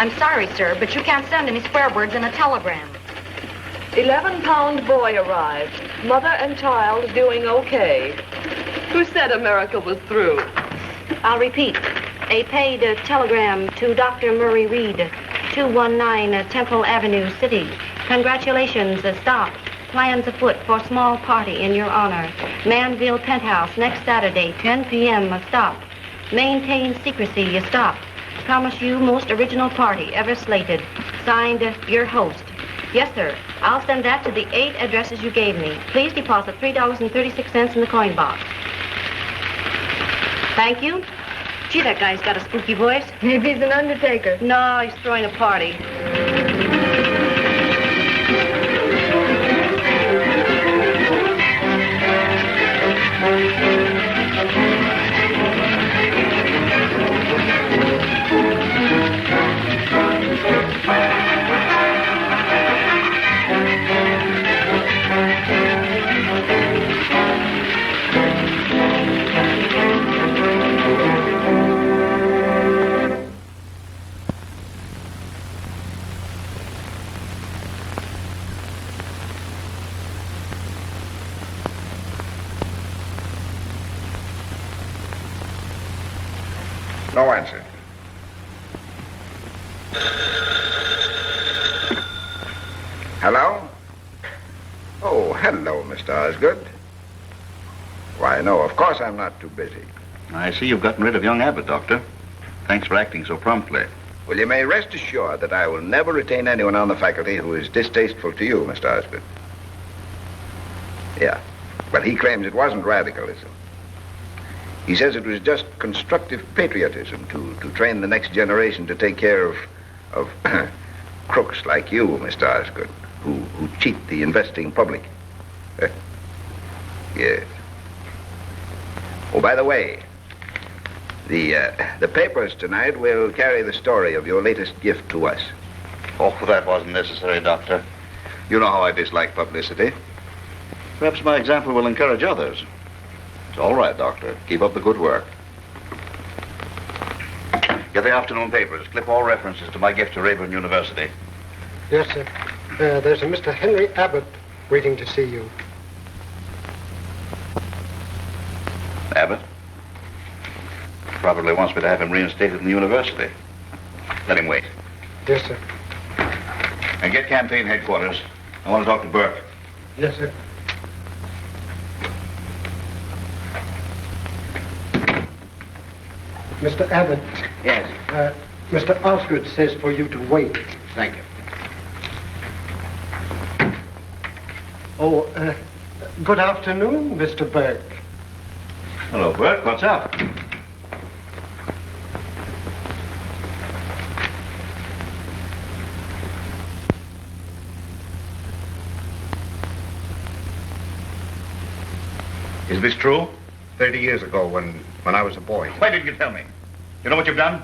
I'm sorry, sir, but you can't send any swear words in a telegram. 11-pound boy arrived. Mother and child doing okay. Who said America was through? I'll repeat. A paid telegram to Dr. Murray Reed, 219 Temple Avenue, City. Congratulations, stop. Plans afoot for small party in your honor. Manville Penthouse next Saturday, 10 p.m. Stop. Maintain secrecy. Stop. Promise you most original party ever slated. Signed, your host. Yes, sir. I'll send that to the 8 addresses you gave me. Please deposit $3.36 in the coin box. Thank you. Gee, that guy's got a spooky voice. Maybe he's an undertaker. No, he's throwing a party. No answer. Hello? Oh, hello, Mr. Osgood. Why, no, of course I'm not too busy. I see you've gotten rid of young Abbott, Doctor. Thanks for acting so promptly. Well, you may rest assured that I will never retain anyone on the faculty who is distasteful to you, Mr. Osgood. Yeah. But he claims it wasn't radicalism. He says it was just constructive patriotism to train the next generation to take care of crooks like you, Mr. Osgood, who cheat the investing public. Yes. Oh, by the way, the papers tonight will carry the story of your latest gift to us. Oh, that wasn't necessary, Doctor. You know how I dislike publicity. Perhaps my example will encourage others. It's all right, Doctor. Keep up the good work. Get the afternoon papers. Clip all references to my gift to Rayburn University. Yes, sir. There's a Mr. Henry Abbott waiting to see you. Abbott? Probably wants me to have him reinstated in the university. Let him wait. Yes, sir. And get campaign headquarters. I want to talk to Burke. Yes, sir. Mr. Abbott. Yes. Mr. Osgood says for you to wait. Thank you. Oh, good afternoon, Mr. Burke. Hello, Burke. What's up? Is this true? 30 years ago, when I was a boy. Why didn't you tell me? You know what you've done?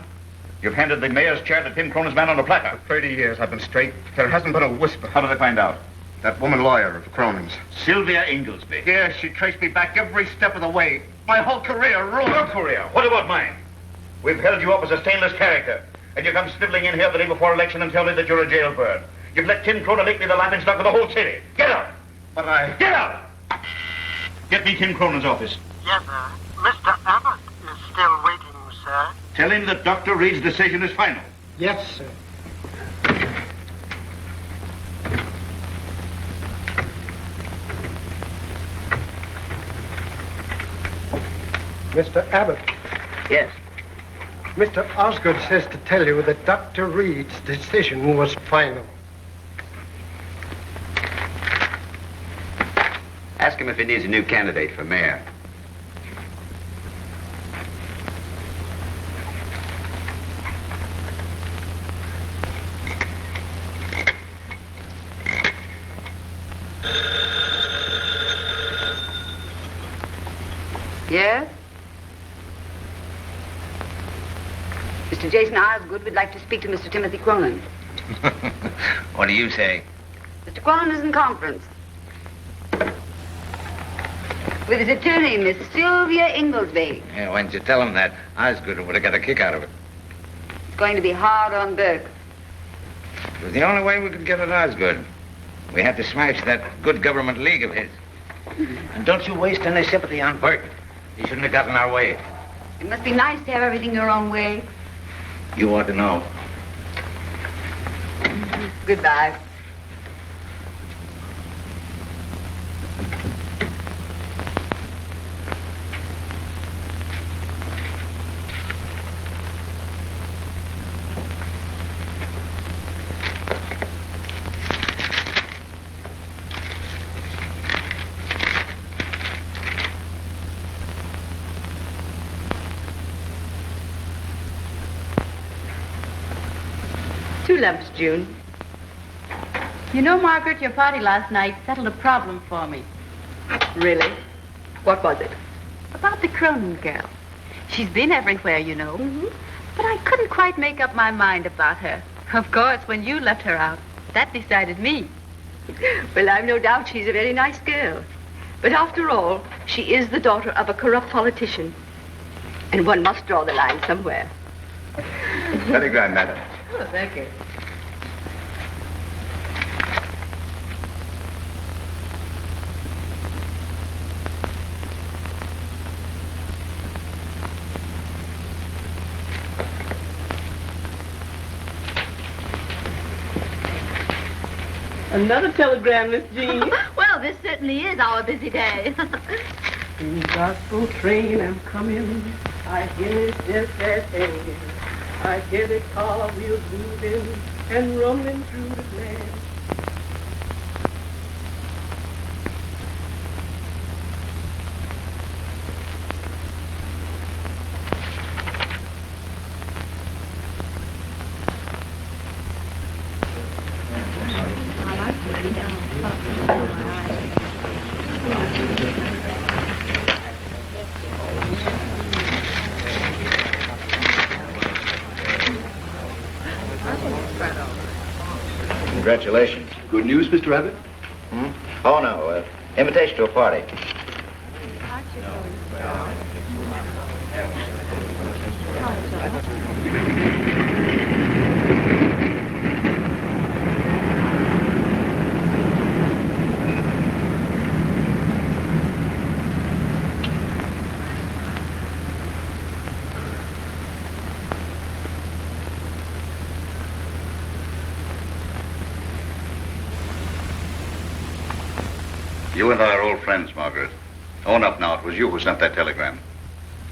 You've handed the mayor's chair to Tim Cronin's man on a platter. For 30 years, I've been straight. There hasn't been a whisper. How did they find out? That woman lawyer of Cronin's. Sylvia Inglesby. Yes, she traced me back every step of the way. My whole career ruined. Your career? What about mine? We've held you up as a stainless character, and you come sniveling in here the day before election and tell me that you're a jailbird. You've let Tim Cronin make me the laughingstock of the whole city. Get out! But I... Get out! Get me Tim Cronin's office. Yes, sir. Mr. Abbott is still waiting, sir. Tell him that Dr. Reed's decision is final. Yes, sir. Mr. Abbott. Yes. Mr. Osgood says to tell you that Dr. Reed's decision was final. Ask him if he needs a new candidate for mayor. Yes? Mr. Jason Osgood would like to speak to Mr. Timothy Cronin. What do you say? Mr. Cronin is in conference with his attorney, Miss Sylvia Inglesby. Yeah, why didn't you tell him that? Osgood would have got a kick out of it. It's going to be hard on Burke. It was the only way we could get at Osgood. We had to smash that good government league of his. And don't you waste any sympathy on Bert. He shouldn't have gotten our way. It must be nice to have everything your own way. You ought to know. Goodbye. Two lumps, June. You know, Margaret, your party last night settled a problem for me. Really? What was it? About the Cronin girl. She's been everywhere, you know. Mm-hmm. But I couldn't quite make up my mind about her. Of course, when you left her out, that decided me. Well, I've no doubt she's a very nice girl. But after all, she is the daughter of a corrupt politician. And one must draw the line somewhere. Very grand, madam. Oh, thank you. Another telegram, Miss Jean. Well, this certainly is our busy day. In gospel train I'm coming. I hear it just as hanging. I hear the car wheels moving and rumbling through the land. Congratulations. Good news, Mr. Abbott? Oh, no. Invitation to a party. You and I are old friends, Margaret. Own up now, it was you who sent that telegram.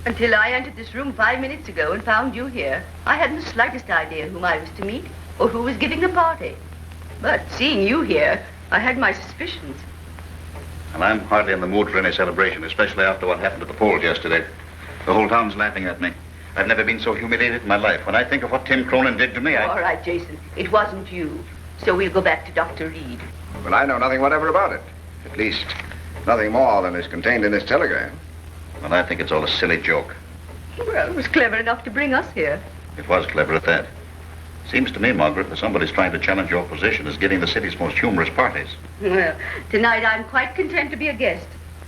Until I entered this room 5 minutes ago and found you here, I hadn't the slightest idea whom I was to meet or who was giving the party. But seeing you here, I had my suspicions. And I'm hardly in the mood for any celebration, especially after what happened at the polls yesterday. The whole town's laughing at me. I've never been so humiliated in my life. When I think of what Tim Cronin did to me, All right, Jason, it wasn't you. So we'll go back to Dr. Reed. Well, I know nothing whatever about it. At least, nothing more than is contained in this telegram. Well, I think it's all a silly joke. Well, it was clever enough to bring us here. It was clever at that. Seems to me, Margaret, that somebody's trying to challenge your position as getting the city's most humorous parties. Well, tonight I'm quite content to be a guest.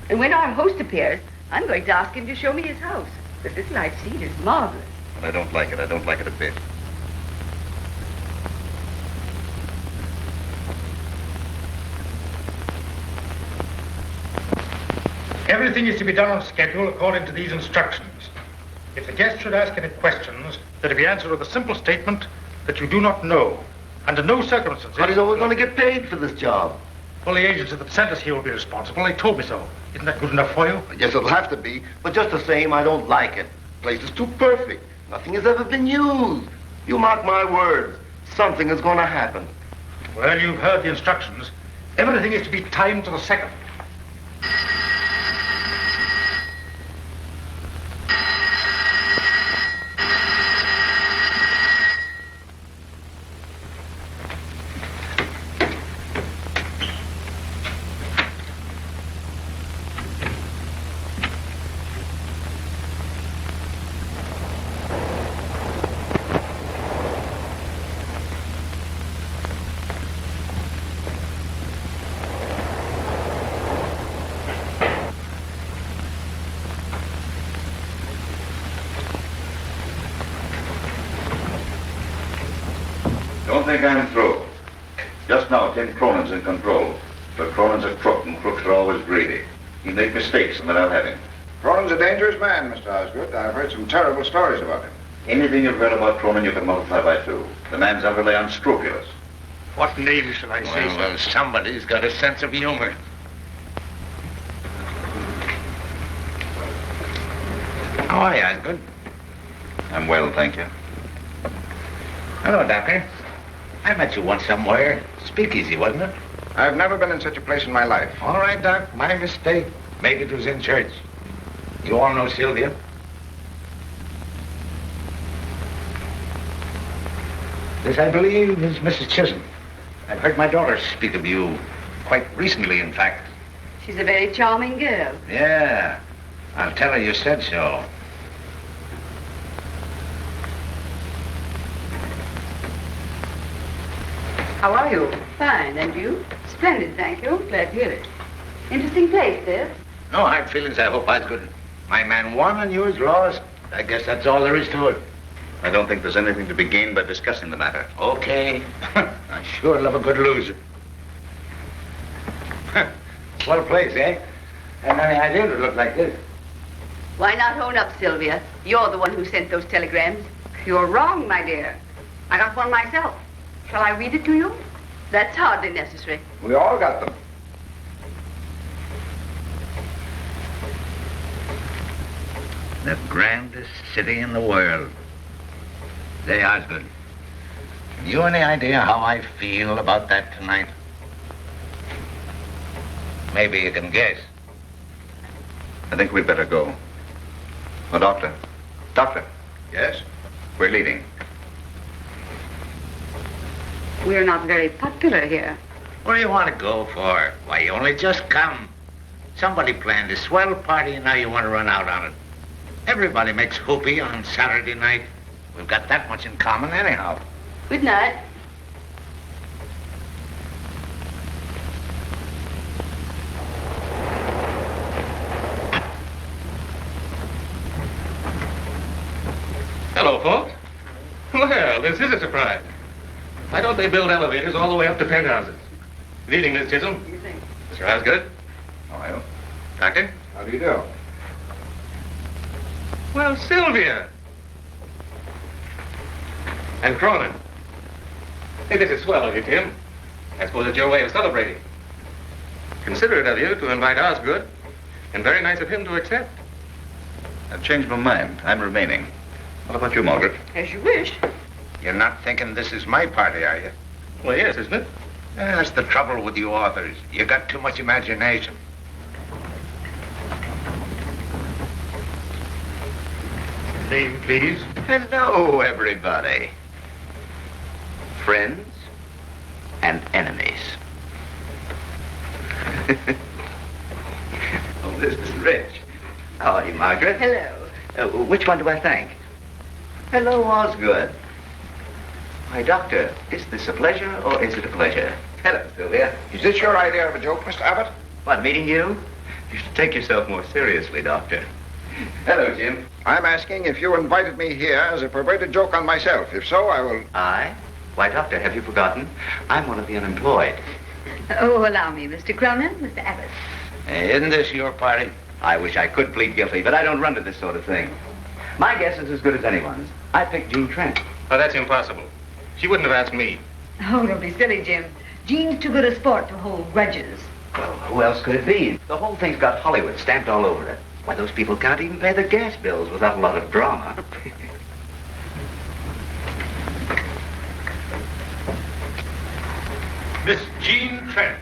And when our host appears, I'm going to ask him to show me his house. The little I've seen is marvelous. But I don't like it. I don't like it a bit. Everything is to be done on schedule according to these instructions. If the guest should ask any questions, they're to be answered with a simple statement that you do not know. Under no circumstances... How do you know we're going to get paid for this job? Well, the agency that sent us here will be responsible. They told me so. Isn't that good enough for you? Yes, it'll have to be. But just the same, I don't like it. The place is too perfect. Nothing has ever been used. You mark my words. Something is going to happen. Well, you've heard the instructions. Everything is to be timed to the second. Don't think I'm through. Just now, Tim Cronin's in control. But Cronin's a crook, and crooks are always greedy. He'll make mistakes, and then I'll have him. Cronin's a dangerous man, Mr. Osgood. I've heard some terrible stories about him. Anything you've heard about Cronin, you can multiply by 2. The man's utterly unscrupulous. What name shall I say? Well, somebody's got a sense of humor. How are you, Osgood? I'm well, thank you. Hello, Doctor. I met you once somewhere. Speakeasy, wasn't it? I've never been in such a place in my life. All right, Doc. My mistake. Maybe it was in church. You all know Sylvia? This, I believe, is Mrs. Chisholm. I've heard my daughter speak of you quite recently, in fact. She's a very charming girl. Yeah. I'll tell her you said so. How are you? Fine, and you? Splendid, thank you. Glad to hear it. Interesting place, this. No hard feelings, I hope, Osgood. My man won and yours lost. I guess that's all there is to it. I don't think there's anything to be gained by discussing the matter. Okay. I sure love a good loser. What a place, eh? Hadn't any idea it would look like this. Why not own up, Sylvia? You're the one who sent those telegrams. You're wrong, my dear. I got one myself. Shall I read it to you? That's hardly necessary. We all got them. The grandest city in the world. Say, Osgood, have you any idea how I feel about that tonight? Maybe you can guess. I think we'd better go. Oh, Doctor. Doctor. Yes? We're leaving. We're not very popular here. What do you want to go for? Why, you only just come. Somebody planned a swell party and now you want to run out on it. Everybody makes whoopee on Saturday night. We've got that much in common anyhow. Good night. Hello, folks. Well, this is a surprise. Why don't they build elevators all the way up to penthouses? Good evening, Miss Chisholm. Mr. Osgood. How are you? Doctor. How do you do? Well, Sylvia. And Cronin. Hey, this is swell of you, Tim. I suppose it's your way of celebrating. Considerate of you to invite Osgood, and very nice of him to accept. I've changed my mind. I'm remaining. What about you, Margaret? As you wish. You're not thinking this is my party, are you? Well, yes, isn't it? That's the trouble with you authors. You got too much imagination. Name, please. Hello, everybody. Friends and enemies. Oh, this is rich. How are you, Margaret? Hello. Which one do I thank? Hello, Osgood. Why, Doctor, is this a pleasure or is it a pleasure? Hello, Sylvia. Is this your idea of a joke, Mr. Abbott? What, meeting you? You should take yourself more seriously, Doctor. Hello, Jim. I'm asking if you invited me here as a perverted joke on myself. If so, I will... I? Why, Doctor, have you forgotten? I'm one of the unemployed. Oh, allow me, Mr. Cronin, Mr. Abbott. Isn't this your party? I wish I could plead guilty, but I don't run to this sort of thing. My guess is as good as anyone's. I picked Jean Trent. Oh, that's impossible. She wouldn't have asked me. Oh, don't be silly, Jim. Jean's too good a sport to hold grudges. Well, who else could it be? The whole thing's got Hollywood stamped all over it. Why, those people can't even pay their gas bills without a lot of drama. Miss Jean Trent.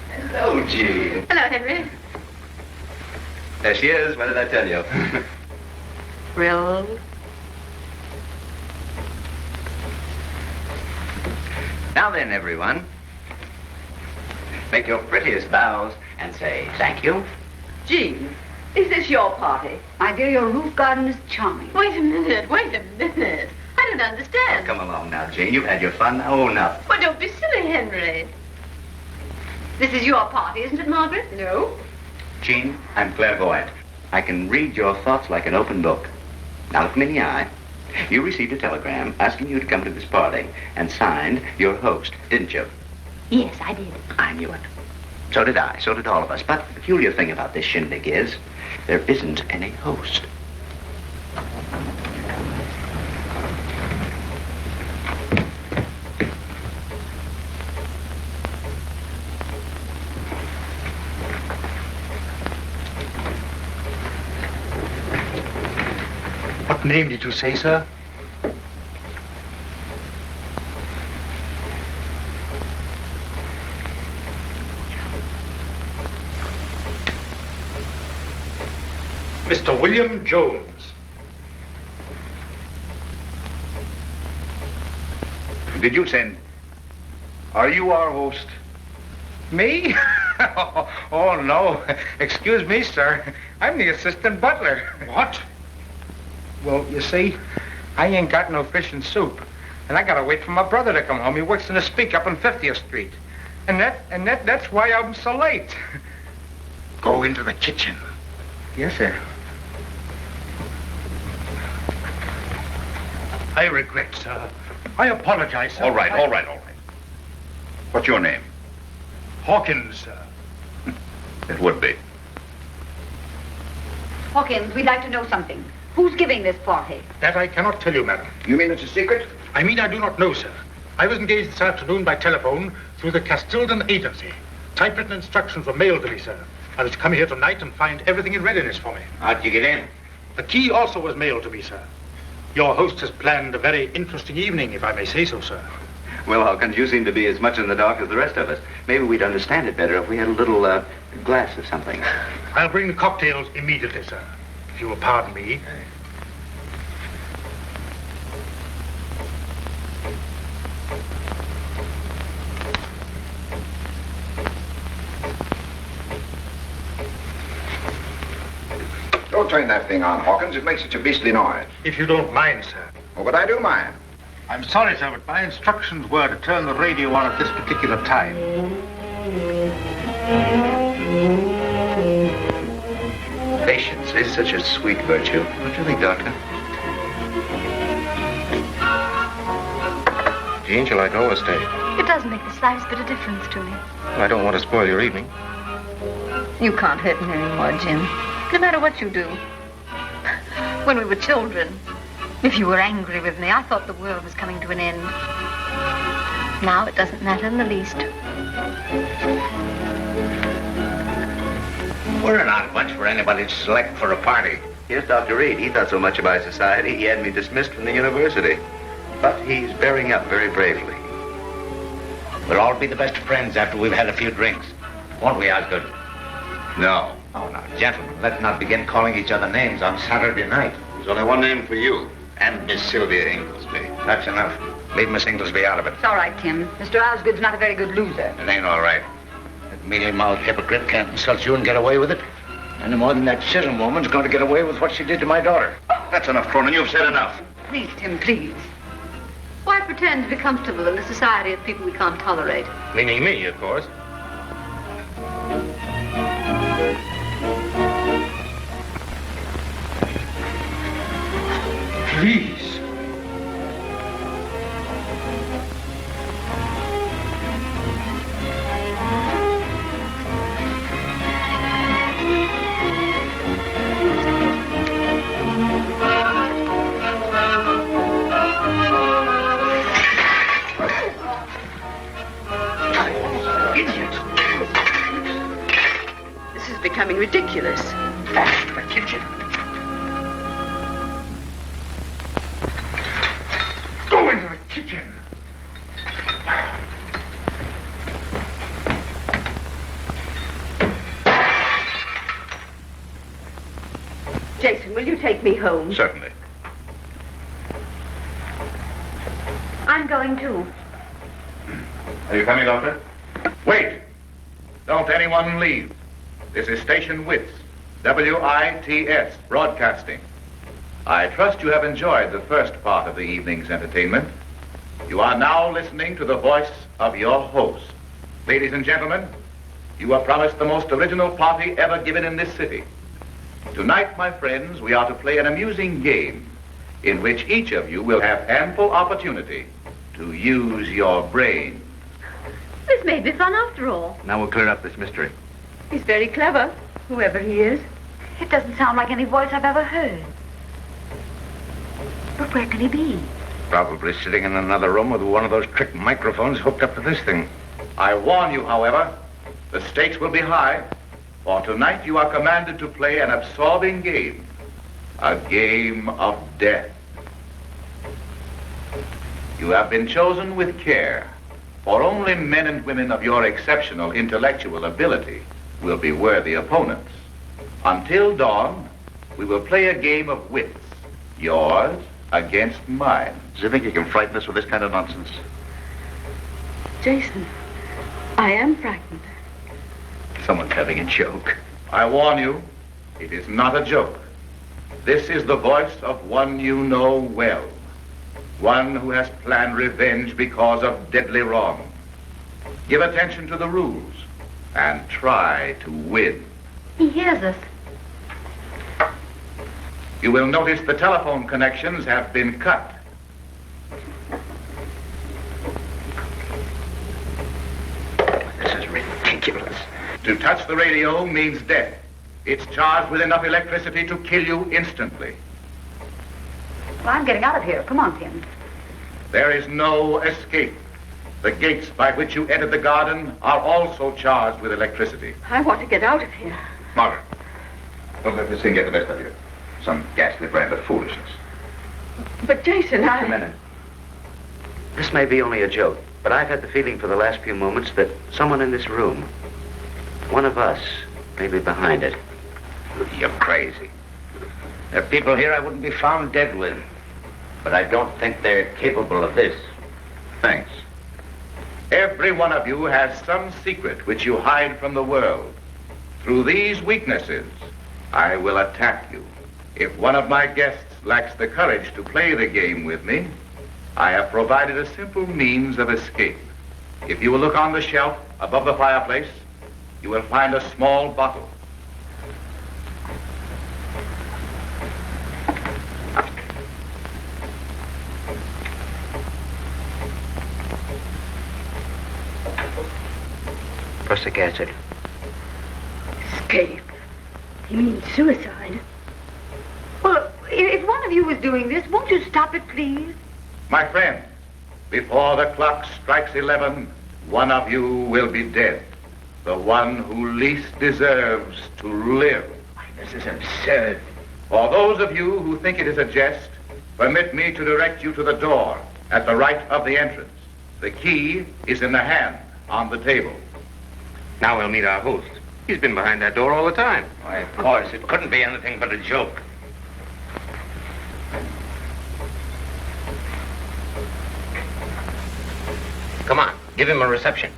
Hello, Jean. Hello, Henry. There she is. What did I tell you? Thrilled. Now then, everyone. Make your prettiest bows and say thank you. Jean, is this your party? My dear, your roof garden is charming. Wait a minute. I don't understand. Oh, come along now, Jean. You've had your fun. Now own up. Well, don't be silly, Henry. This is your party, isn't it, Margaret? No. Jean, I'm clairvoyant. I can read your thoughts like an open book. Now look me in the eye You received a telegram asking you to come to this party and signed your host, didn't you? Yes, I did. I knew it. So did I. So did all of us. But the peculiar thing about this shindig is there isn't any host. What name did you say, sir? Mr. William Jones. Did you send? Are you our host? Me? Oh, no. Excuse me, sir. I'm the assistant butler. What? Well, you see, I ain't got no fish and soup. And I gotta wait for my brother to come home. He works in a speak up on 50th Street. And that's why I'm so late. Go into the kitchen. Yes, sir. I regret, sir. I apologize, sir. All right. What's your name? Hawkins, sir. It would be. Hawkins, we'd like to know something. Who's giving this party? That I cannot tell you, madam. You mean it's a secret? I mean, I do not know, sir. I was engaged this afternoon by telephone through the Castildan agency. Typewritten instructions were mailed to me, sir. I was to come here tonight and find everything in readiness for me. How'd you get in? The key also was mailed to me, sir. Your host has planned a very interesting evening, if I may say so, sir. Well, Hawkins, you seem to be as much in the dark as the rest of us. Maybe we'd understand it better if we had a little glass of something. I'll bring the cocktails immediately, sir. If you will pardon me. Don't turn that thing on, Hawkins. It makes such a beastly noise. If you don't mind, sir. Oh, but I do mind. I'm sorry, sir, but my instructions were to turn the radio on at this particular time. Patience is such a sweet virtue. Don't you think, Doctor? Jean, shall I go or stay? It doesn't make the slightest bit of difference to me. I don't want to spoil your evening. You can't hurt me anymore, Jim. No matter what you do. When we were children, if you were angry with me, I thought the world was coming to an end. Now it doesn't matter in the least. We're an odd bunch for anybody to select for a party. Here's Dr. Reed. He thought so much of my society, he had me dismissed from the university. But he's bearing up very bravely. We'll all be the best of friends after we've had a few drinks. Won't we, Osgood? No. Oh, now, gentlemen, let's not begin calling each other names on Saturday night. There's only one name for you, and Miss Sylvia Inglesby. That's enough. Leave Miss Inglesby out of it. It's all right, Tim. Mr. Osgood's not a very good loser. It ain't all right. That mealy-mouthed hypocrite can't insult you and get away with it. Any more than that Chisholm woman's going to get away with what she did to my daughter. That's enough, Cronin. You've said enough. Please, Tim, please. Why pretend to be comfortable in the society of people we can't tolerate? Meaning me, of course. Please. This is becoming ridiculous. The kitchen. Go into the kitchen. Jason, will you take me home? Certainly. I'm going too. Are you coming, Doctor? Wait! Don't anyone leave. This is Station WITS, WITS, broadcasting. I trust you have enjoyed the first part of the evening's entertainment. You are now listening to the voice of your host. Ladies and gentlemen, you are promised the most original party ever given in this city. Tonight, my friends, we are to play an amusing game in which each of you will have ample opportunity to use your brain. This may be fun after all. Now we'll clear up this mystery. He's very clever, whoever he is. It doesn't sound like any voice I've ever heard. But where can he be? Probably sitting in another room with one of those trick microphones hooked up to this thing. I warn you, however, the stakes will be high, for tonight you are commanded to play an absorbing game, a game of death. You have been chosen with care, for only men and women of your exceptional intellectual ability will be worthy opponents. Until dawn, we will play a game of wits, yours against mine. Do you think you can frighten us with this kind of nonsense? Jason, I am frightened. Someone's having a joke. I warn you, it is not a joke. This is the voice of one you know well. One who has planned revenge because of deadly wrong. Give attention to the rules and try to win. He hears us. You will notice the telephone connections have been cut. This is ridiculous. To touch the radio means death. It's charged with enough electricity to kill you instantly. Well, I'm getting out of here. Come on, Tim. There is no escape. The gates by which you entered the garden are also charged with electricity. I want to get out of here. Margaret, don't let this thing get the best of you. Some ghastly brand of foolishness. But Jason, A minute. This may be only a joke, but I've had the feeling for the last few moments that someone in this room, one of us, may be behind it. You're crazy. There are people here I wouldn't be found dead with. But I don't think they're capable of this. Thanks. Every one of you has some secret which you hide from the world. Through these weaknesses, I will attack you. If one of my guests lacks the courage to play the game with me, I have provided a simple means of escape. If you will look on the shelf above the fireplace, you will find a small bottle. Prussic acid. Escape? You mean suicide? Well, if one of you was doing this, won't you stop it, please? My friend, before the clock strikes 11, one of you will be dead. The one who least deserves to live. This is absurd. For those of you who think it is a jest, permit me to direct you to the door at the right of the entrance. The key is in the hand on the table. Now we'll meet our host. He's been behind that door all the time. Why, of course, it couldn't be anything but a joke. Come on, give him a reception.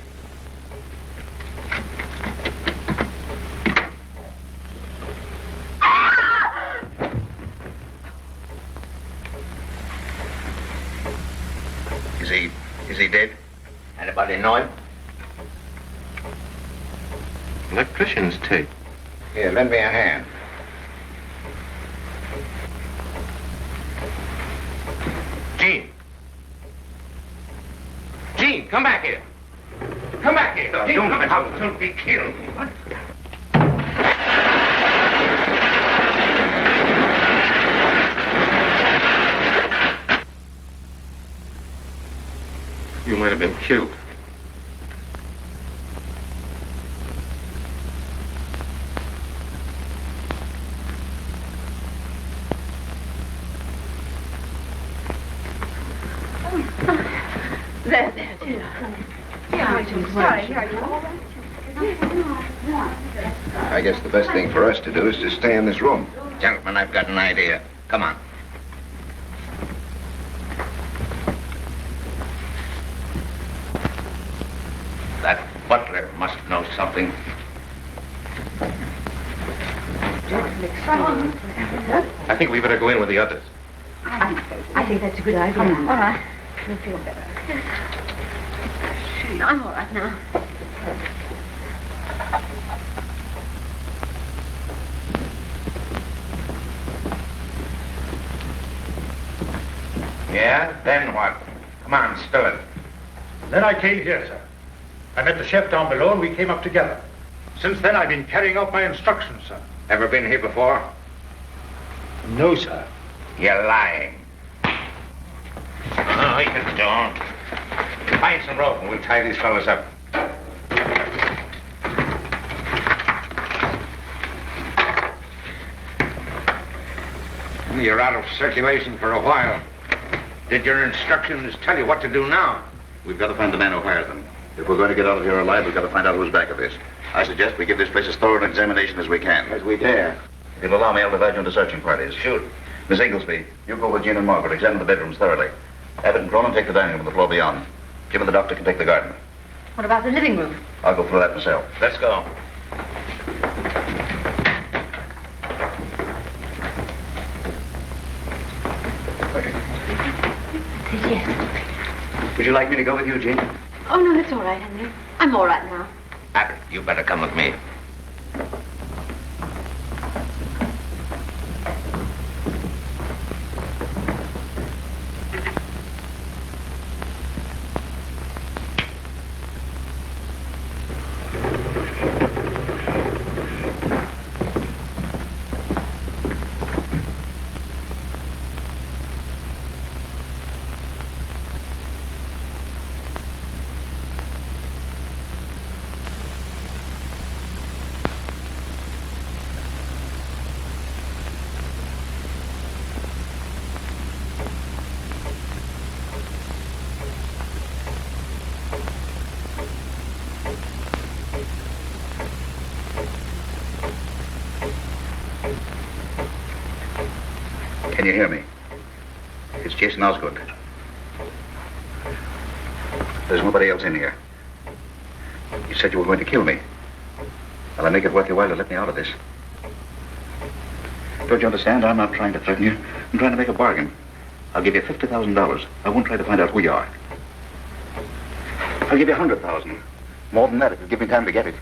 Is he dead? Anybody know him? Electrician's tape. Here, lend me a hand. Gene. Gene, come back here. Come back here. Gene, don't be killed. What? You might have been killed. There, dear. I guess the best thing for us to do is to stay in this room. Gentlemen, I've got an idea. Come on. That butler must know something. I think we better go in with the others. I think that's a good idea. All right. You'll feel better. I'm all right now. Yeah? Then what? Come on, spill it. Then I came here, sir. I met the chef down below and we came up together. Since then, I've been carrying out my instructions, sir. Ever been here before? No, sir. You're lying. No, you don't. Find some rope and we'll tie these fellas up. You're out of circulation for a while. Did your instructions tell you what to do now? We've got to find the man who hired them. If we're going to get out of here alive, we've got to find out who's back of this. I suggest we give this place as thorough an examination as we can. As we dare. If you'll allow me, I'll divide you into searching parties. Shoot. Miss Inglesby, you go with Jean and Margaret. Examine the bedrooms thoroughly. Abbott and Cronin take the dining room and the floor beyond. Jim and the doctor can take the garden. What about the living room? I'll go through that myself. Let's go. Yes. Would you like me to go with you, Jean? Oh, no, it's all right, Henry. I'm all right now. Abbott, you better come with me. Can you hear me? It's Jason Osgood. There's nobody else in here. You said you were going to kill me. Well, I make it worth your while to let me out of this. Don't you understand? I'm not trying to threaten you. I'm trying to make a bargain. I'll give you $50,000. I won't try to find out who you are. I'll give you $100,000. More than that if you give me time to get it.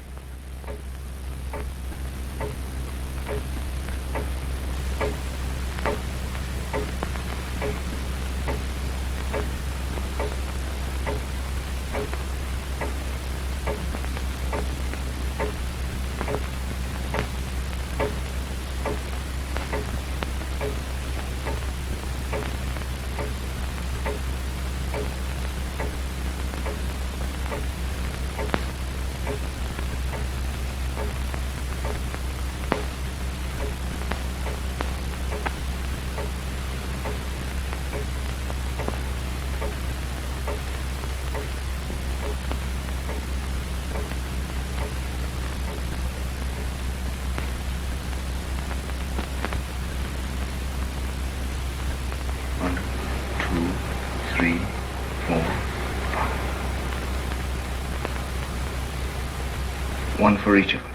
One for each of us.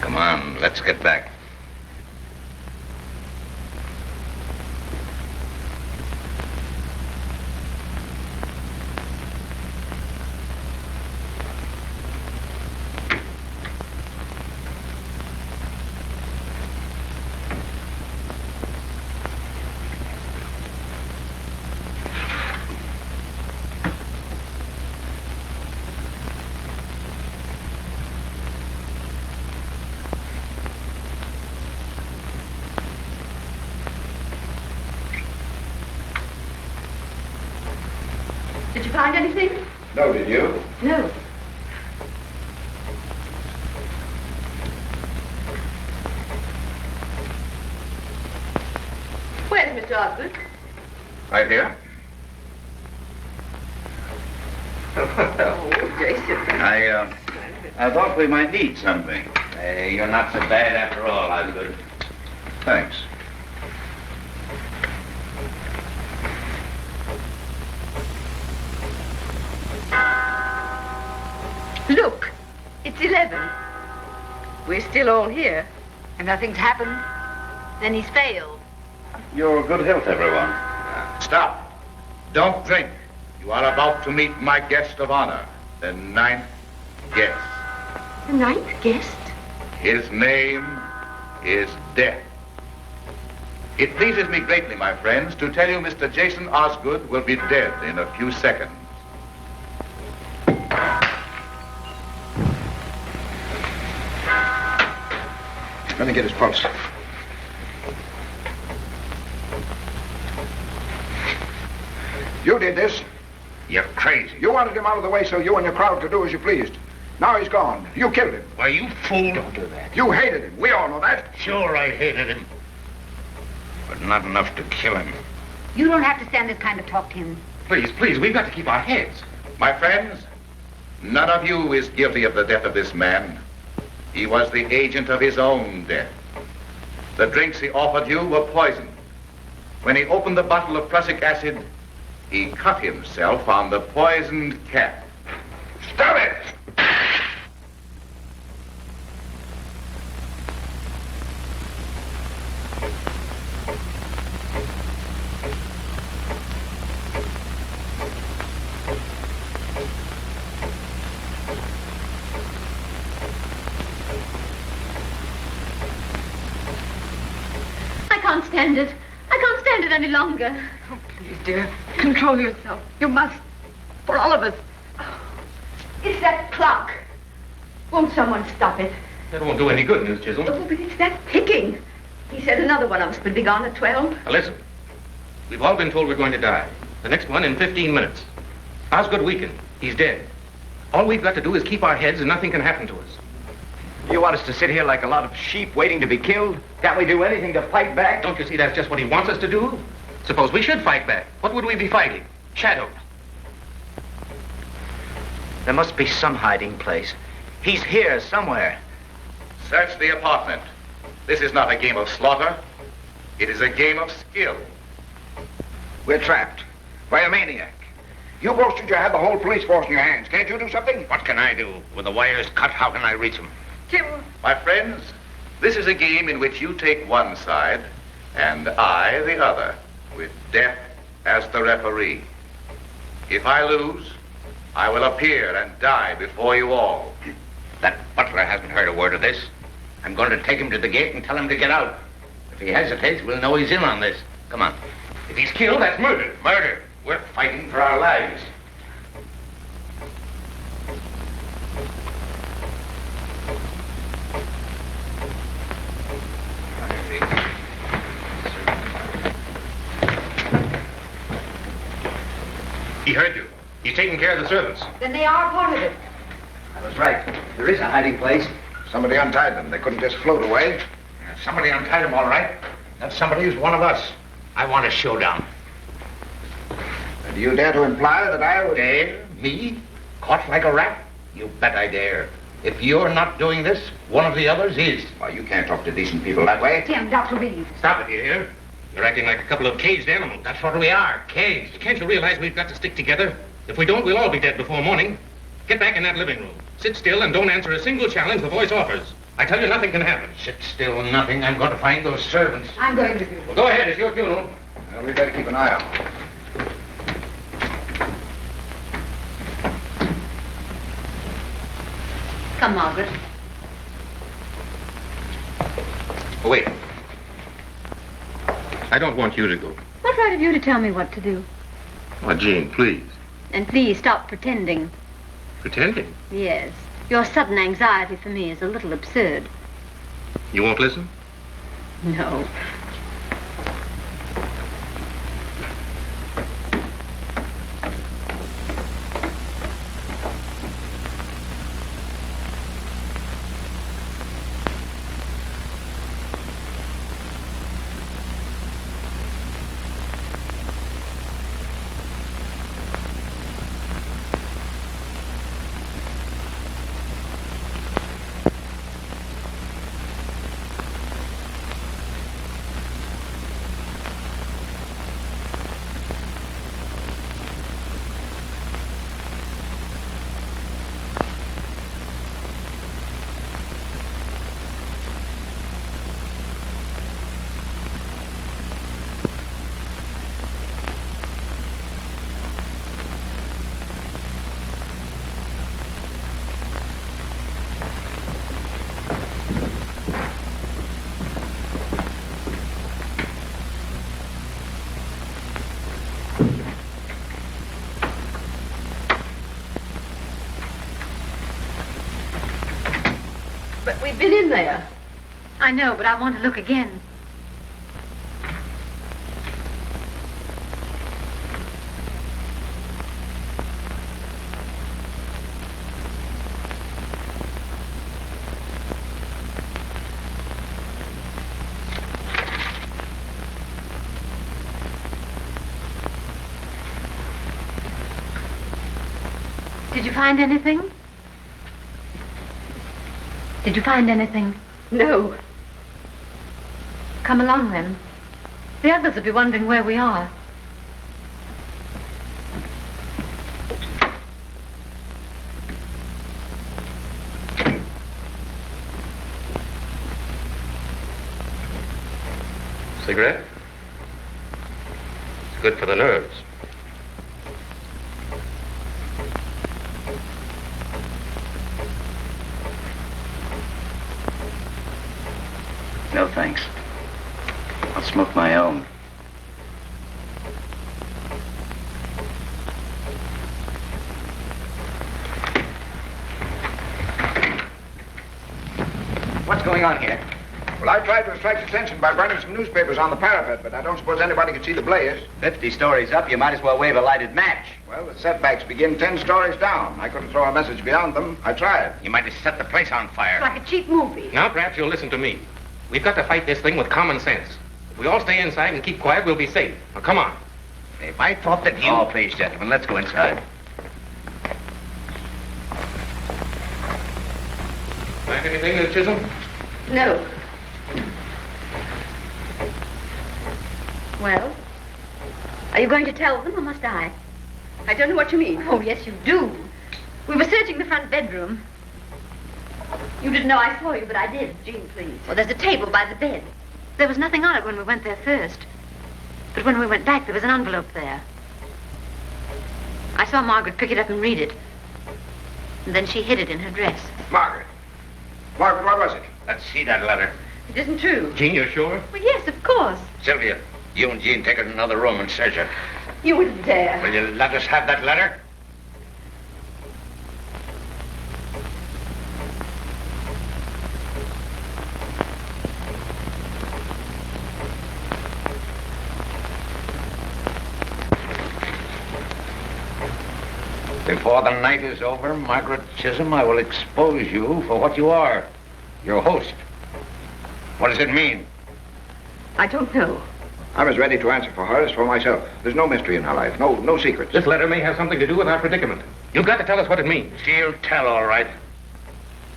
Come on, let's get back. Did you find anything? No, did you? No. Where's Mr. Osgood? Right here. Oh, Jason. I thought we might need something. Hey, you're not so bad after all, Osgood. Thanks. Look, it's 11. We're still all here, and nothing's happened. Then he's failed. Your good health, everyone. Stop. Don't drink. You are about to meet my guest of honor, the 9th guest. The 9th guest? His name is Death. It pleases me greatly, my friends, to tell you Mr. Jason Osgood will be dead in a few seconds. Let me get his pulse. You did this. You're crazy. You wanted him out of the way so you and your crowd could do as you pleased. Now he's gone. You killed him. Why, you fool. Don't do that. You hated him. We all know that. Sure, I hated him. But not enough to kill him. You don't have to stand this kind of talk to him. Please, please, we've got to keep our heads. My friends, none of you is guilty of the death of this man. He was the agent of his own death. The drinks he offered you were poisoned. When he opened the bottle of prussic acid, he cut himself on the poisoned cap. Stop it! I can't stand it. I can't stand it any longer. Oh, please, dear. Control yourself. You must. For all of us. It's that clock. Won't someone stop it? That won't do any good, Miss Chisholm. Oh, but it's that ticking. He said another one of us would be gone at 12. Now listen, we've all been told we're going to die. The next one in 15 minutes. Osgood weakened. He's dead. All we've got to do is keep our heads and nothing can happen to us. You want us to sit here like a lot of sheep waiting to be killed? Can't we do anything to fight back? Don't you see that's just what he wants us to do? Suppose we should fight back. What would we be fighting? Shadows. There must be some hiding place. He's here somewhere. Search the apartment. This is not a game of slaughter. It is a game of skill. We're trapped by a maniac. You boasted you had the whole police force in your hands. Can't you do something? What can I do? With the wires cut, how can I reach him? Jim. My friends, this is a game in which you take one side and I the other, with Death as the referee. If I lose, I will appear and die before you all. That butler hasn't heard a word of this. I'm going to take him to the gate and tell him to get out. If he hesitates, we'll know he's in on this. Come on. If he's killed, that's murder. Murder. We're fighting for our lives. He heard you. He's taking care of the servants. Then they are part of it. I was right. There is a hiding place. Somebody untied them. They couldn't just float away. Somebody untied him, all right. That somebody is one of us. I want a showdown. And do you dare to imply that I would... Dare? Me? Caught like a rat? You bet I dare. If you're not doing this, one of the others is. Why, you can't talk to decent people that way. Tim, Dr. Reed. Stop it, you hear? You're acting like a couple of caged animals. That's what we are, caged. Can't you realize we've got to stick together? If we don't, we'll all be dead before morning. Get back in that living room. Sit still and don't answer a single challenge the voice offers. I tell you, nothing can happen. Sit still, nothing. I'm going to find those servants. I'm going to do. Well, go ahead. It's your funeral. Well, we better keep an eye out. Come, Margaret. Oh, wait. I don't want you to go. What right have you to tell me what to do? Oh, Jane, please. And please stop pretending. Pretending? Yes. Your sudden anxiety for me is a little absurd. You won't listen? No. We've been in there. I know, but I want to look again. Did you find anything? Did you find anything? No. Come along, then. The others will be wondering where we are. Cigarette? It's good for the nerves. No, thanks. I'll smoke my own. What's going on here? Well, I tried to attract attention by burning some newspapers on the parapet, but I don't suppose anybody could see the blaze. 50 stories up, you might as well wave a lighted match. Well, the setbacks begin 10 stories down. I couldn't throw a message beyond them. I tried. You might have set the place on fire. Like a cheap movie. Now, perhaps you'll listen to me. We've got to fight this thing with common sense. If we all stay inside and keep quiet, we'll be safe. Now, come on. If I thought that you... Oh, please, gentlemen, let's go inside. Find anything, Miss Chisholm? No. Well, are you going to tell them, or must I? I don't know what you mean. Oh, yes, you do. We were searching the front bedroom. You didn't know I saw you, but I did. Jean, please. Well, there's a table by the bed. There was nothing on it when we went there first. But when we went back, there was an envelope there. I saw Margaret pick it up and read it. And then she hid it in her dress. Margaret. Margaret, what was it? Let's see that letter. It isn't true. Jean, you're sure? Well, yes, of course. Sylvia, you and Jean take her to another room and search her. You wouldn't dare. Will you let us have that letter? Before the night is over, Margaret Chisholm, I will expose you for what you are, your host. What does it mean? I don't know. I'm as ready to answer for her as for myself. There's no mystery in her life, no secrets. This letter may have something to do with our predicament. You've got to tell us what it means. She'll tell, all right.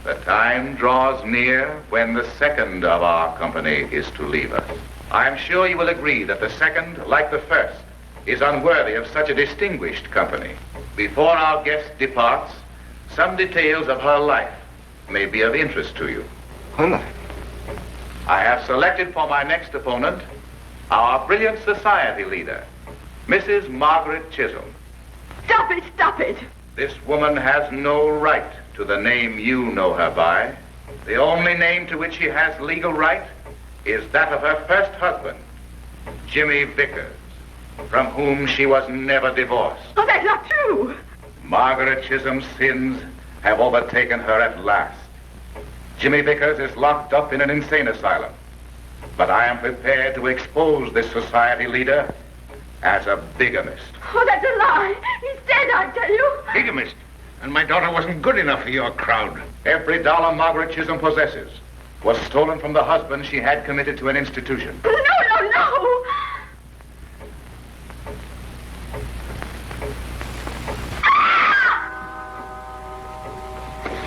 The time draws near when the second of our company is to leave us. I am sure you will agree that the second, like the first, is unworthy of such a distinguished company. Before our guest departs, some details of her life may be of interest to you. Her life? I have selected for my next opponent our brilliant society leader, Mrs. Margaret Chisholm. Stop it, stop it. This woman has no right to the name you know her by. The only name to which she has legal right is that of her first husband, Jimmy Vickers, from whom she was never divorced. Oh, that's not true. Margaret Chisholm's sins have overtaken her at last. Jimmy Vickers is locked up in an insane asylum. But I am prepared to expose this society leader as a bigamist. Oh, that's a lie. He's dead, I tell you. Bigamist. And my daughter wasn't good enough for your crowd. Every dollar Margaret Chisholm possesses was stolen from the husband she had committed to an institution. No, no, no.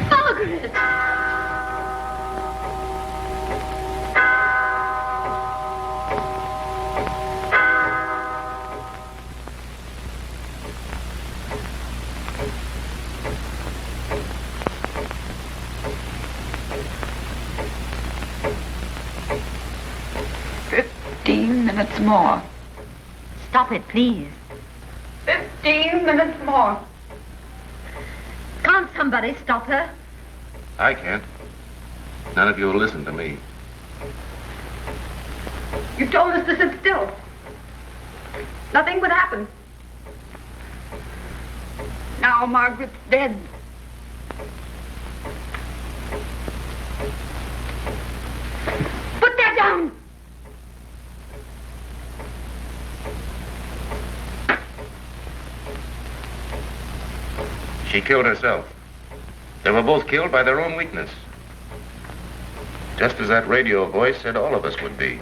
Margaret! Minutes more. Stop it, please. 15 minutes more. Can't somebody stop her? I can't. None of you will listen to me. You told us to sit still. Nothing would happen. Now Margaret's dead. She killed herself. They were both killed by their own weakness. Just as that radio voice said all of us would be.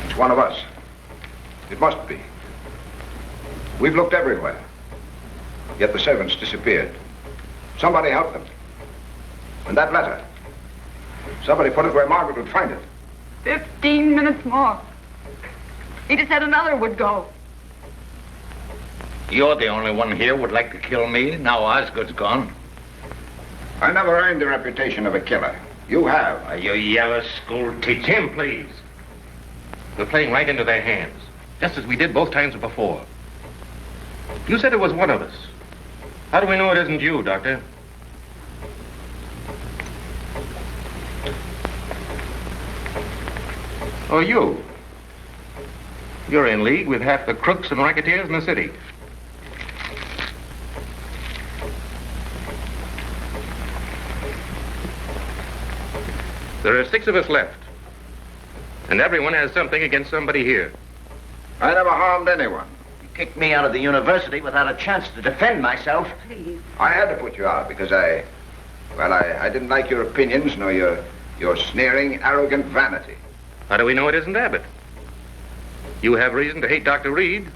It's one of us. It must be. We've looked everywhere. Yet the servants disappeared. Somebody helped them. And that letter. Somebody put it where Margaret would find it. 15 minutes more. He just said another would go. You're the only one here would like to kill me. Now Osgood's gone. I never earned the reputation of a killer. You have. Are you yellow school teacher? Jim, please. We're playing right into their hands, just as we did both times before. You said it was one of us. How do we know it isn't you, Doctor? Or you? You're in league with half the crooks and racketeers in the city. There are 6 of us left. And everyone has something against somebody here. I never harmed anyone. You kicked me out of the university without a chance to defend myself. Please. I had to put you out because I didn't like your opinions nor your sneering, arrogant vanity. How do we know it isn't Abbott? You have reason to hate Dr. Reed.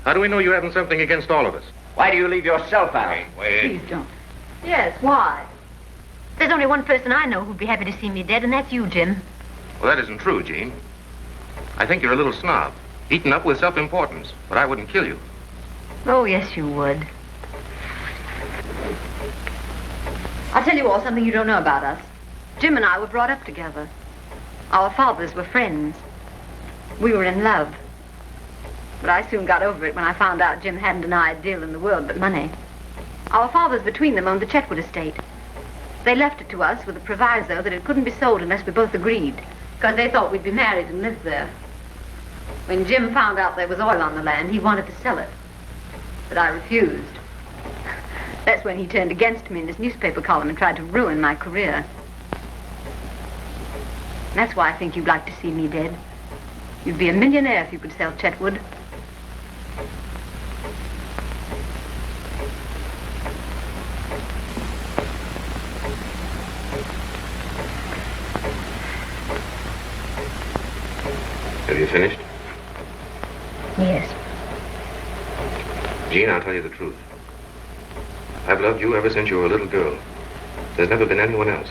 How do we know you haven't something against all of us? Why do you leave yourself out? Please don't. Yes, why? There's only one person I know who'd be happy to see me dead, and that's you, Jim. Well, that isn't true, Jean. I think you're a little snob, eaten up with self-importance, but I wouldn't kill you. Oh, yes, you would. I'll tell you all something you don't know about us. Jim and I were brought up together. Our fathers were friends. We were in love. But I soon got over it when I found out Jim hadn't an ideal in the world but money. Our fathers between them owned the Chetwood estate. They left it to us with a proviso that it couldn't be sold unless we both agreed, because they thought we'd be married and live there. When Jim found out there was oil on the land, he wanted to sell it. But I refused. That's when he turned against me in his newspaper column and tried to ruin my career. That's why I think you'd like to see me dead. You'd be a millionaire if you could sell Chetwood. Have you finished? Yes. Jean, I'll tell you the truth. I've loved you ever since you were a little girl. There's never been anyone else.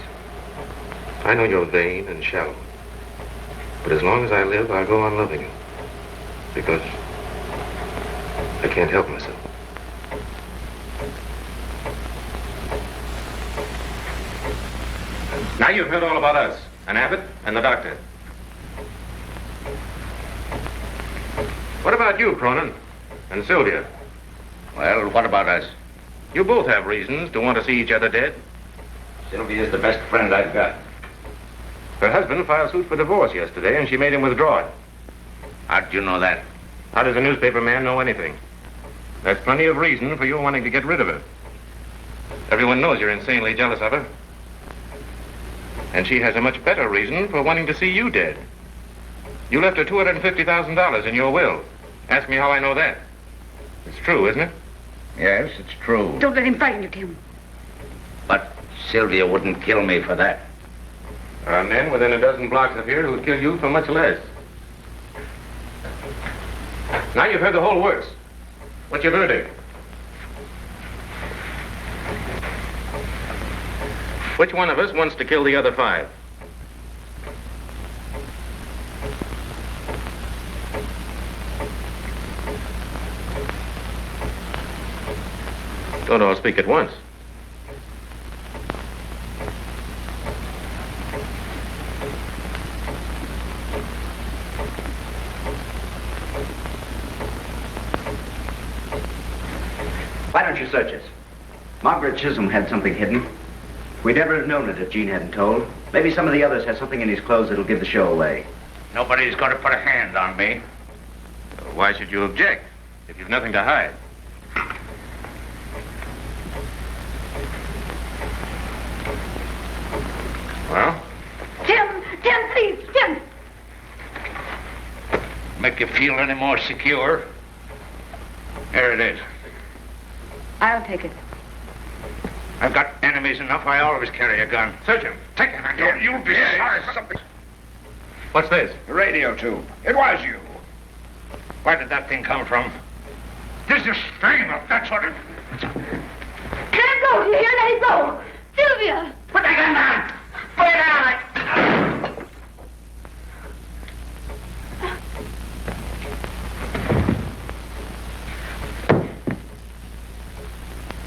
I know you're vain and shallow. But as long as I live, I'll go on loving you. Because I can't help myself. Now you've heard all about us, and Abbott, and the doctor. What about you, Cronin, and Sylvia? Well, what about us? You both have reasons to want to see each other dead. Sylvia's the best friend I've got. Her husband filed suit for divorce yesterday, and she made him withdraw it. How'd you know that? How does a newspaper man know anything? There's plenty of reason for you wanting to get rid of her. Everyone knows you're insanely jealous of her. And she has a much better reason for wanting to see you dead. You left her $250,000 in your will. Ask me how I know that. It's true, isn't it? Yes, it's true. Don't let him frighten you, Tim. But Sylvia wouldn't kill me for that. There are men within a dozen blocks of here who'd kill you for much less. Now you've heard the whole works. What's your verdict? Which one of us wants to kill the other 5? Don't all speak at once. Why don't you search us? Margaret Chisholm had something hidden. We'd never have known it if Jean hadn't told. Maybe some of the others have something in his clothes that'll give the show away. Nobody's going to put a hand on me. Why should you object if you've nothing to hide? Well? Tim, please, Tim. Make you feel any more secure? Here it is. I'll take it. I've got enemies enough. I always carry a gun. Search him. Take him. You'll be sorry for something. What's this? The radio tube. It was you. Where did that thing come from? This is string-up, that's what it... Can't go, do you hear? Let it go. Sylvia! Put that gun down! Put it down!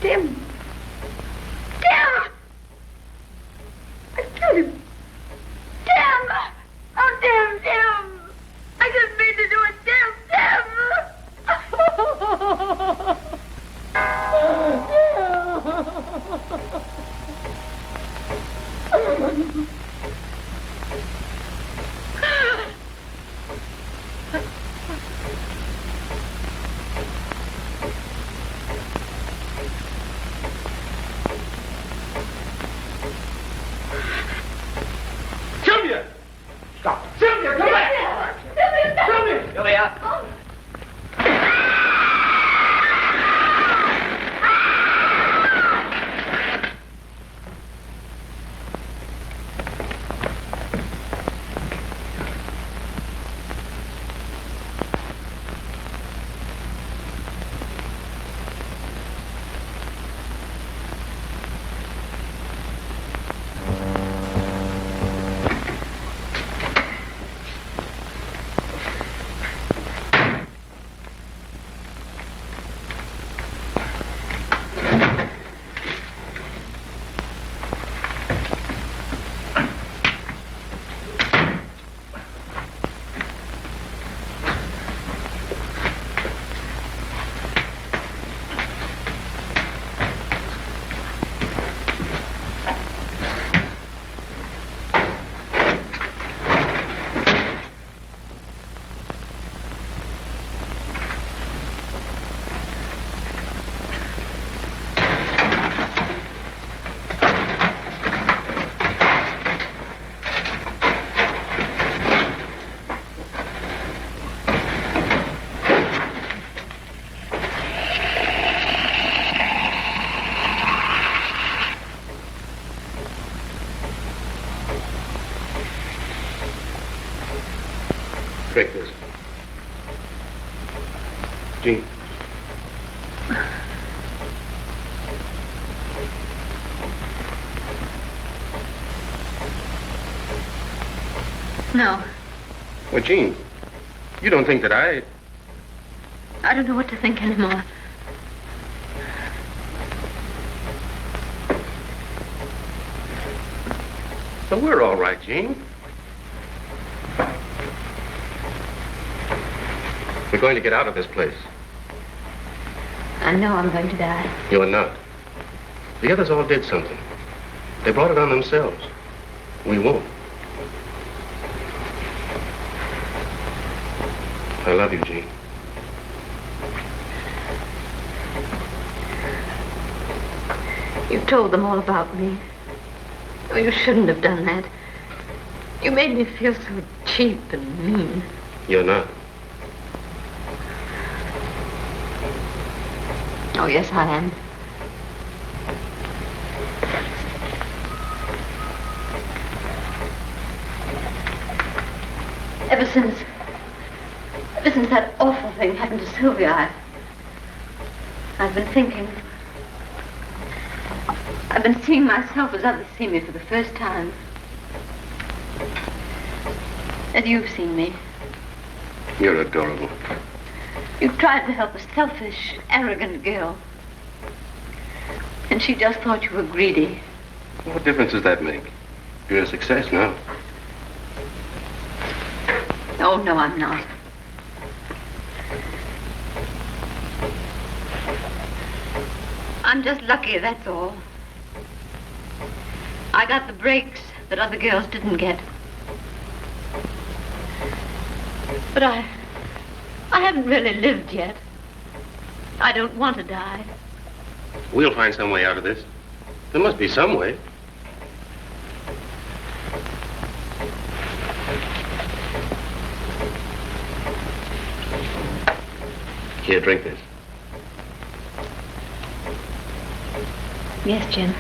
Tim! Tim! I killed him. Tim! Oh, Tim, Tim! I didn't mean to do it, Tim, Tim! Sylvia! Stop. Sylvia, come back! Sylvia, stop! Sylvia! Sylvia! Break this. Jean. No, Well, Jean, you don't think that I don't know what to think anymore. Well, we're all right, Jean. We're going to get out of this place. I know I'm going to die. You're not. The others all did something. They brought it on themselves. We won't. I love you, Jean. You told them all about me. Oh, you shouldn't have done that. You made me feel so cheap and mean. You're not. Oh, yes, I am. Ever since that awful thing happened to Sylvia, I've been thinking. I've been seeing myself as others see me for the first time. As you've seen me. You're adorable. You tried to help a selfish, arrogant girl. And she just thought you were greedy. What difference does that make? You're a success now. Oh, no, I'm not. I'm just lucky, that's all. I got the breaks that other girls didn't get. But I haven't really lived yet. I don't want to die. We'll find some way out of this. There must be some way. Here, drink this. Yes, Jim.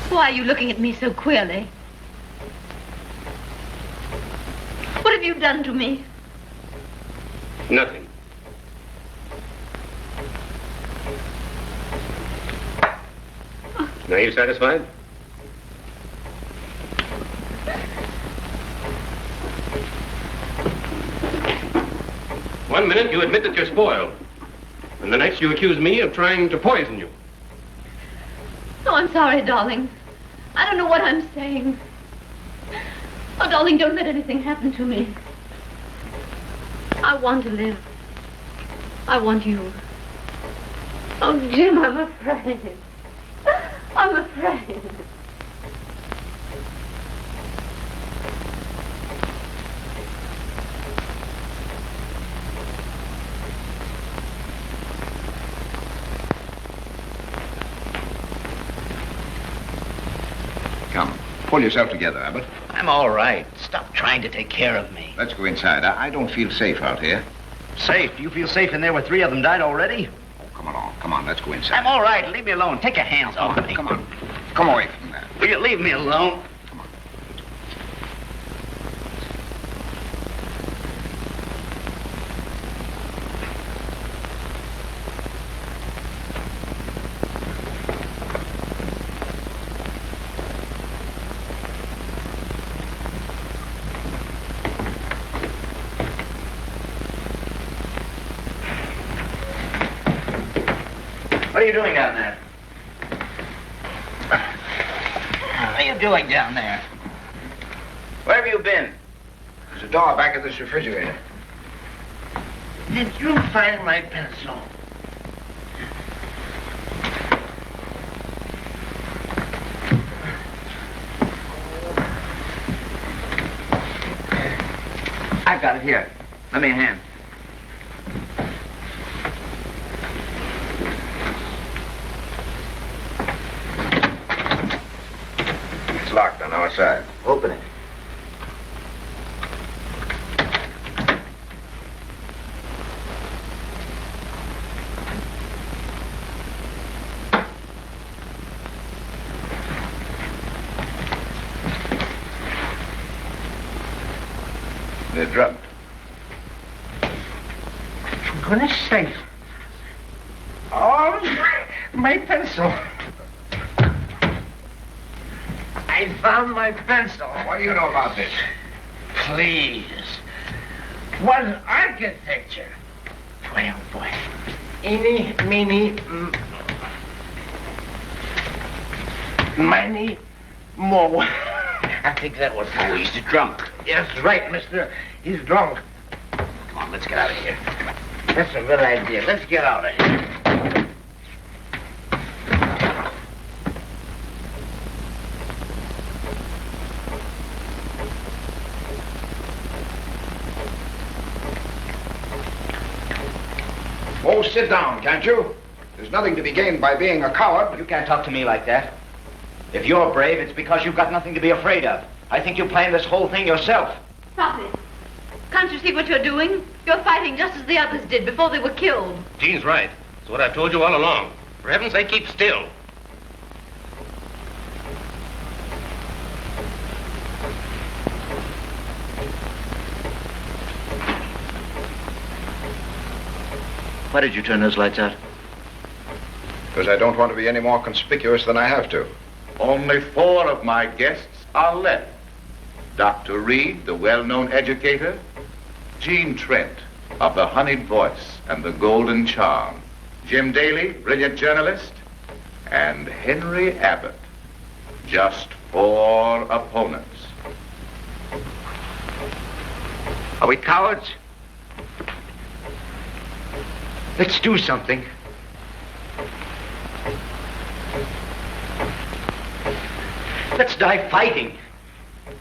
Why are you looking at me so queerly? What have you done to me? Nothing. Now you satisfied? One minute you admit that you're spoiled, and the next you accuse me of trying to poison you. Oh, I'm sorry, darling. I don't know what I'm saying. Oh, darling, don't let anything happen to me. I want to live. I want you. Oh, Jim, I'm afraid. I'm afraid. Come, pull yourself together, Abbott. I'm all right. Stop trying to take care of me. Let's go inside. I don't feel safe out here. Safe? Do you feel safe in there where 3 of them died already? Oh, come on. Come on, let's go inside. I'm all right. Leave me alone. Take your hands off me. Come on. Come away from that. Will you leave me alone? Come on. What are you doing down there? What are you doing down there? Where have you been? There's a door back of this refrigerator. Did you find my pencil? I've got it here. Let me a hand. It's locked on our side. Open it. They're drugged. For goodness sake. Oh, my pencil. I found my pencil. What do you know about this? Please. What architecture? Boy, oh boy. Eeny, meeny, miny, mo. I think that was... Oh, he's drunk. Yes, right, mister. He's drunk. Come on, let's get out of here. That's a good idea. Let's get out of here. Oh, sit down, can't you? There's nothing to be gained by being a coward. You can't talk to me like that. If you're brave, it's because you've got nothing to be afraid of. I think you planned this whole thing yourself. Stop it. Can't you see what you're doing? You're fighting just as the others did before they were killed. Jean's right. It's what I've told you all along. For heaven's sake, keep still. Why did you turn those lights out? Because I don't want to be any more conspicuous than I have to. Only 4 of my guests are left. Dr. Reed, the well-known educator, Jean Trent of the Honeyed Voice and the Golden Charm, Jim Daly, brilliant journalist, and Henry Abbott. Just 4 opponents. Are we cowards? Let's do something. Let's die fighting.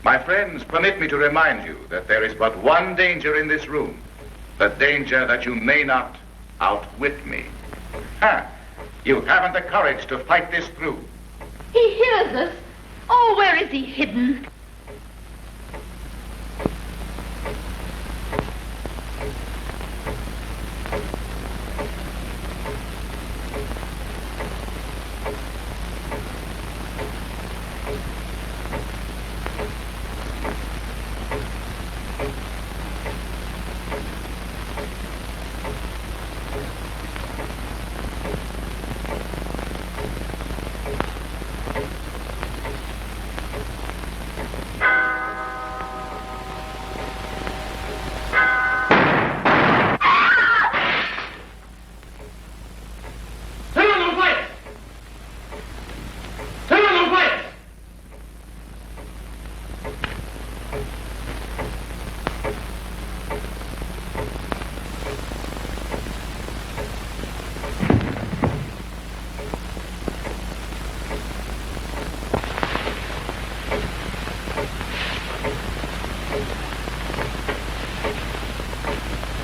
My friends, permit me to remind you that there is but one danger in this room. The danger that you may not outwit me. You haven't the courage to fight this through. He hears us. Oh, where is he hidden?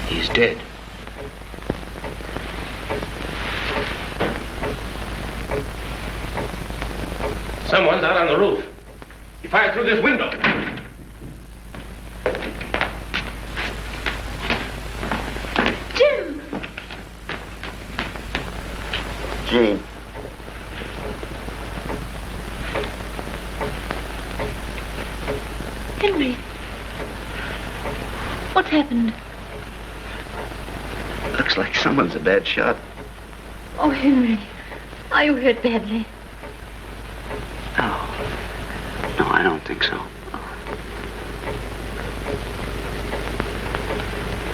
He's dead. Someone's out on the roof. He fired through this window. Jim! Jean. Henry. What's happened? Looks like someone's a bad shot. Oh, Henry. Are you hurt badly? No, I don't think so.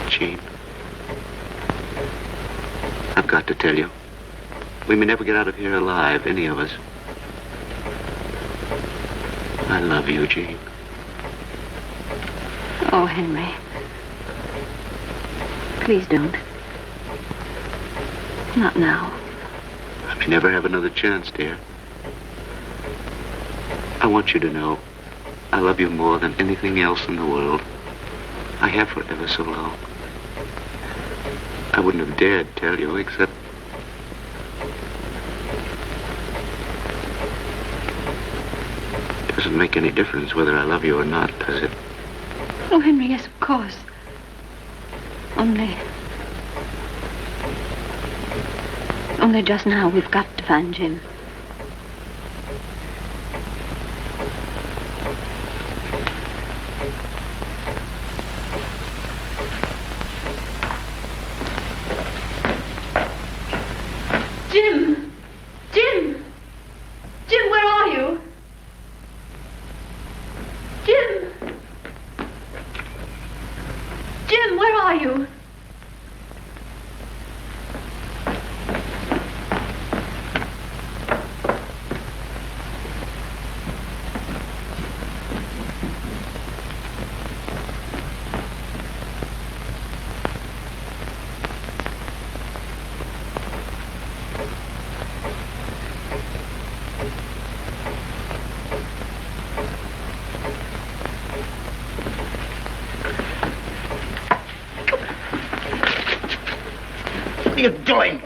Jean, I've got to tell you, we may never get out of here alive, any of us. I love you, Jean. Oh, Henry. Please don't. Not now. I may never have another chance, dear. I want you to know I love you more than anything else in the world. I have for ever so long. I wouldn't have dared tell you, except... It doesn't make any difference whether I love you or not, does it? Oh, Henry, yes, of course. Only just now we've got to find Jim. Jim! Jim! Jim, where are you? Jim! Jim, where are you? What are you doing?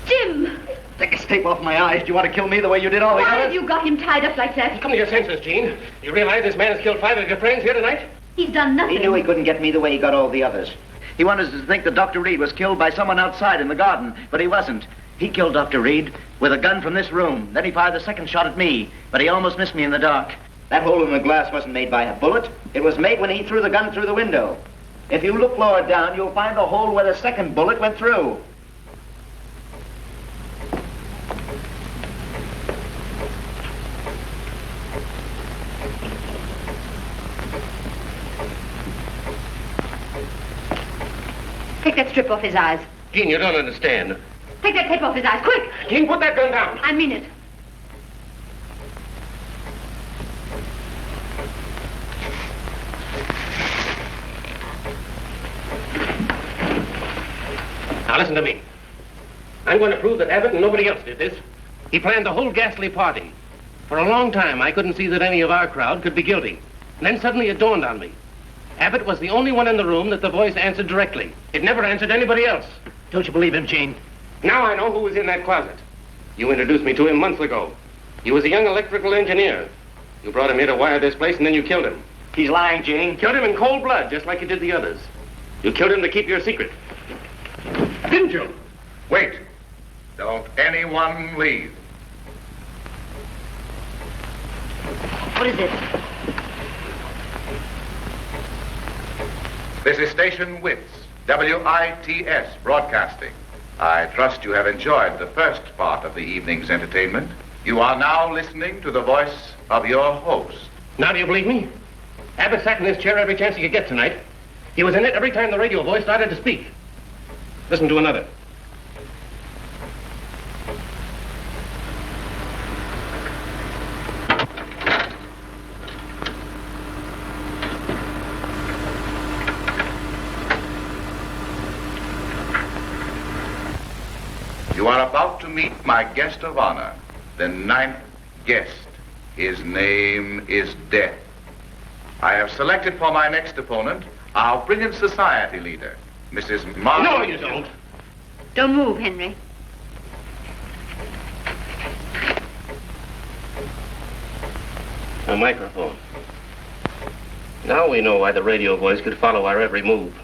Jim! Take a tape off my eyes. Do you want to kill me the way you did all the Why others? have you got him tied up like that? Come to your senses, Jean. You realize this man has killed 5 of your friends here tonight? He's done nothing. He knew he couldn't get me the way he got all the others. He wanted us to think that Dr. Reed was killed by someone outside in the garden, but he wasn't. He killed Dr. Reed with a gun from this room. Then he fired the second shot at me, but he almost missed me in the dark. That hole in the glass wasn't made by a bullet. It was made when he threw the gun through the window. If you look lower down, you'll find the hole where the second bullet went through. Take that strip off his eyes. Jean, you don't understand. Take that tape off his eyes, quick! Jean, put that gun down. I mean it. Now listen to me. I'm going to prove that Abbott and nobody else did this. He planned the whole ghastly party. For a long time, I couldn't see that any of our crowd could be guilty. And then suddenly it dawned on me. Abbott was the only one in the room that the voice answered directly. It never answered anybody else. Don't you believe him, Gene? Now I know who was in that closet. You introduced me to him months ago. He was a young electrical engineer. You brought him here to wire this place, and then you killed him. He's lying, Gene. Killed him in cold blood, just like you did the others. You killed him to keep your secret. Didn't you? Wait. Don't anyone leave. What is it? This is Station Wits, WITS Broadcasting. I trust you have enjoyed the first part of the evening's entertainment. You are now listening to the voice of your host. Now do you believe me? Abbott sat in his chair every chance he could get tonight. He was in it every time the radio voice started to speak. Listen to another. You are about to meet my guest of honor, the 9th guest. His name is Death. I have selected for my next opponent our brilliant society leader, Mrs. Margaret. No, you don't. Don't move, Henry. A microphone. Now we know why the radio voice could follow our every move.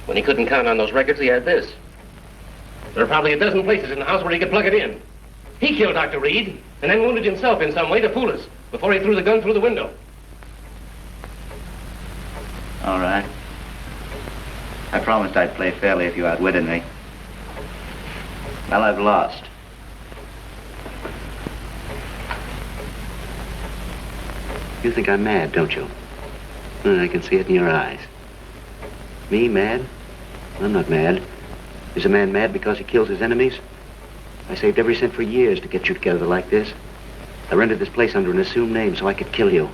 When he couldn't count on those records, he had this. There are probably a dozen places in the house where he could plug it in. He killed Dr. Reed, and then wounded himself in some way to fool us, before he threw the gun through the window. All right. I promised I'd play fairly if you outwitted me. Well, I've lost. You think I'm mad, don't you? I can see it in your eyes. Me, mad? I'm not mad. Is a man mad because he kills his enemies? I saved every cent for years to get you together like this. I rented this place under an assumed name so I could kill you.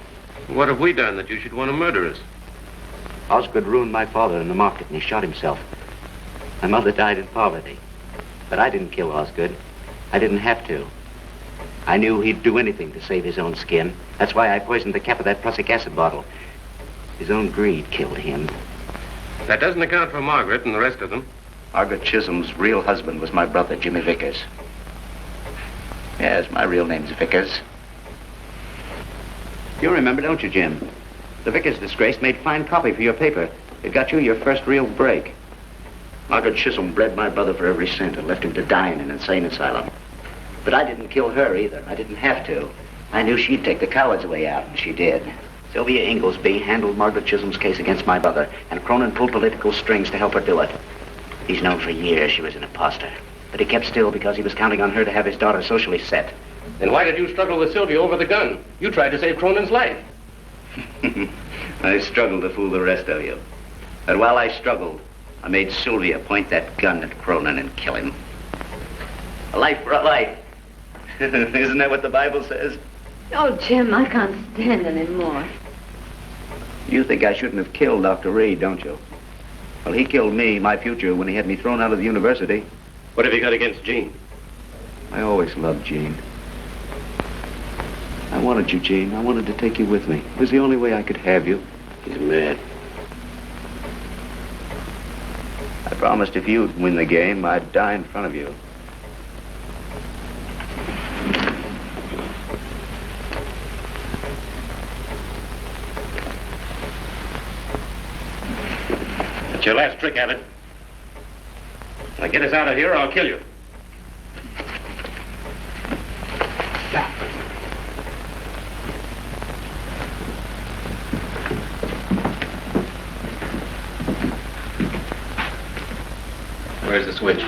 What have we done that you should want to murder us? Osgood ruined my father in the market and he shot himself. My mother died in poverty. But I didn't kill Osgood. I didn't have to. I knew he'd do anything to save his own skin. That's why I poisoned the cap of that prussic acid bottle. His own greed killed him. That doesn't account for Margaret and the rest of them. Margaret Chisholm's real husband was my brother, Jimmy Vickers. Yes, my real name's Vickers. You remember, don't you, Jim? The Vickers disgrace made fine copy for your paper. It got you your first real break. Margaret Chisholm bled my brother for every cent and left him to die in an insane asylum. But I didn't kill her either. I didn't have to. I knew she'd take the coward's way out, and she did. Sylvia Inglesby handled Margaret Chisholm's case against my brother, and Cronin pulled political strings to help her do it. He's known for years she was an imposter. But he kept still because he was counting on her to have his daughter socially set. Then why did you struggle with Sylvia over the gun? You tried to save Cronin's life. I struggled to fool the rest of you. But while I struggled, I made Sylvia point that gun at Cronin and kill him. A life for a life. Isn't that what the Bible says? Oh, Jim, I can't stand anymore. You think I shouldn't have killed Dr. Reed, don't you? Well, he killed me, my future, when he had me thrown out of the university. What have you got against Jean? I always loved Jean. I wanted you, Jean. I wanted to take you with me. It was the only way I could have you. He's mad. I promised if you'd win the game, I'd die in front of you. That's your last trick, Abbott. Now get us out of here or I'll kill you. Where's the switch?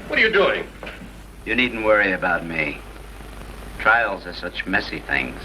What are you doing? You needn't worry about me. Trials are such messy things.